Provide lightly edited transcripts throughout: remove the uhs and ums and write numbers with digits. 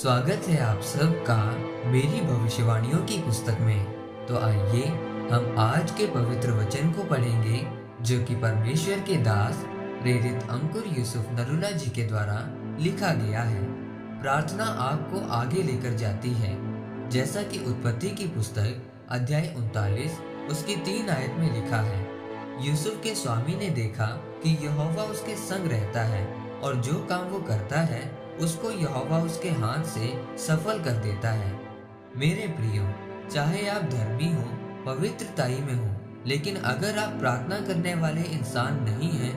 स्वागत है आप सबका मेरी भविष्यवाणियों की पुस्तक में। तो आइए हम आज के पवित्र वचन को पढ़ेंगे जो कि परमेश्वर के दास प्रेरित अंकुर यूसुफ नरूला जी के द्वारा लिखा गया है। प्रार्थना आपको आगे लेकर जाती है, जैसा कि उत्पत्ति की पुस्तक अध्याय 39 उसकी 3 आयत में लिखा है। यूसुफ के स्वामी ने देखा कि यहोवा उसके संग रहता है और जो काम वो करता है उसको यहोवा उसके हाथ से सफल कर देता है। मेरे प्रियो, चाहे आप धर्मी हो, पवित्रताई में हो, लेकिन अगर आप प्रार्थना करने वाले इंसान नहीं हैं,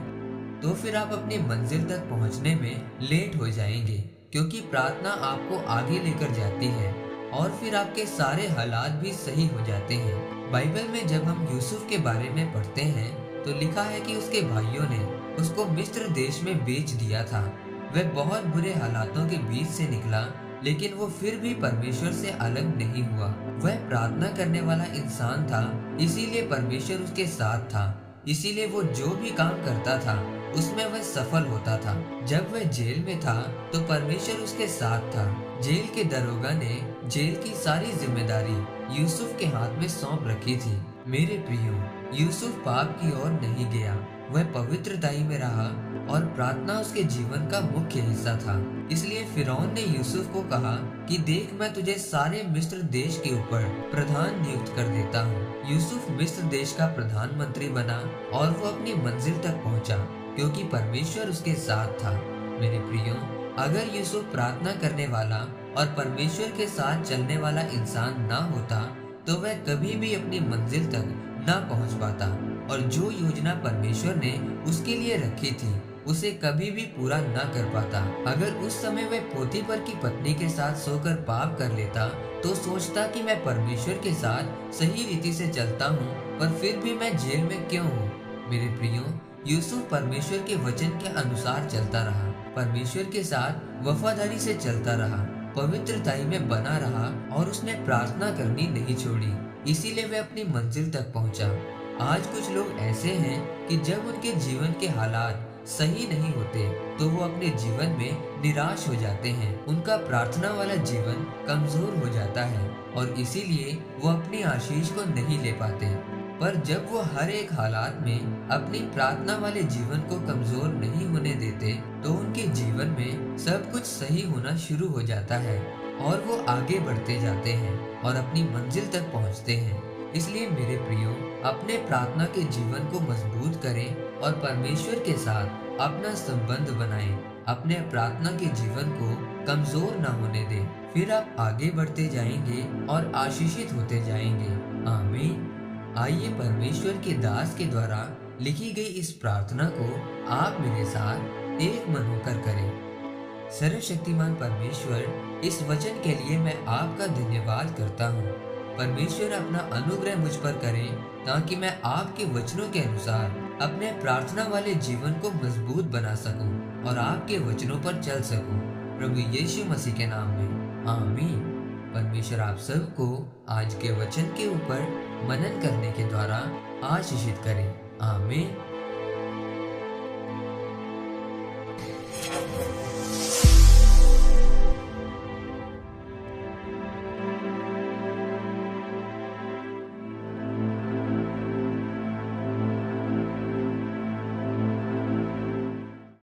तो फिर आप अपनी मंजिल तक पहुंचने में लेट हो जाएंगे, क्योंकि प्रार्थना आपको आगे लेकर जाती है और फिर आपके सारे हालात भी सही हो जाते हैं। बाइबल में जब हम यूसुफ के बारे में पढ़ते हैं तो लिखा है कि उसके भाइयों ने उसको मिस्र देश में बेच दिया था। वह बहुत बुरे हालातों के बीच से निकला, लेकिन वो फिर भी परमेश्वर से अलग नहीं हुआ। वह प्रार्थना करने वाला इंसान था, इसीलिए परमेश्वर उसके साथ था। इसीलिए वो जो भी काम करता था उसमें वह सफल होता था। जब वह जेल में था तो परमेश्वर उसके साथ था। जेल के दरोगा ने जेल की सारी जिम्मेदारी यूसुफ के हाथ में सौंप रखी थी। मेरे प्रियो, यूसुफ पाप की ओर नहीं गया। वह पवित्रताई में रहा और प्रार्थना उसके जीवन का मुख्य हिस्सा था। इसलिए फिरौन ने यूसुफ को कहा कि देख, मैं तुझे सारे मिस्र देश के ऊपर प्रधान नियुक्त कर देता हूँ। यूसुफ मिस्र देश का प्रधानमंत्री बना और वो अपनी मंजिल तक पहुँचा, क्योंकि परमेश्वर उसके साथ था। मेरे प्रियो, अगर यूसुफ प्रार्थना करने वाला और परमेश्वर के साथ चलने वाला इंसान ना होता तो वह कभी भी अपनी मंजिल तक ना पहुंच पाता और जो योजना परमेश्वर ने उसके लिए रखी थी उसे कभी भी पूरा न कर पाता। अगर उस समय वह पोतीफर की पत्नी के साथ सोकर पाप कर लेता तो सोचता कि मैं परमेश्वर के साथ सही रीति से चलता हूँ, पर फिर भी मैं जेल में क्यों हूँ। मेरे प्रियो, यूसुफ परमेश्वर के वचन के अनुसार चलता रहा, परमेश्वर के साथ वफादारी से चलता रहा, पवित्रताई में बना रहा और उसने प्रार्थना करनी नहीं छोड़ी। इसीलिए वह अपनी मंजिल तक पहुंचा। आज कुछ लोग ऐसे हैं कि जब उनके जीवन के हालात सही नहीं होते तो वो अपने जीवन में निराश हो जाते हैं। उनका प्रार्थना वाला जीवन कमजोर हो जाता है और इसीलिए वो अपनी आशीष को नहीं ले पाते। पर जब वो हर एक हालात में अपनी प्रार्थना वाले जीवन को कमजोर नहीं होने देते तो उनके जीवन में सब कुछ सही होना शुरू हो जाता है और वो आगे बढ़ते जाते हैं और अपनी मंजिल तक पहुंचते हैं। इसलिए मेरे प्रियो, अपने प्रार्थना के जीवन को मजबूत करें और परमेश्वर के साथ अपना संबंध बनाएं। अपने प्रार्थना के जीवन को कमजोर न होने दें, फिर आप आगे बढ़ते जाएंगे और आशीषित होते जाएंगे। आमीन। आइए परमेश्वर के दास के द्वारा लिखी गई इस प्रार्थना को आप मेरे साथ एक मन होकर करें। सर्वशक्तिमान परमेश्वर, इस वचन के लिए मैं आपका धन्यवाद करता हूँ। परमेश्वर, अपना अनुग्रह मुझ पर करें ताकि मैं आपके वचनों के अनुसार अपने प्रार्थना वाले जीवन को मजबूत बना सकूं और आपके वचनों पर चल सकूं। प्रभु यीशु मसीह के नाम में आमीन। परमेश्वर आप सबको आज के वचन के ऊपर मनन करने के द्वारा आशीषित करें। आमीन।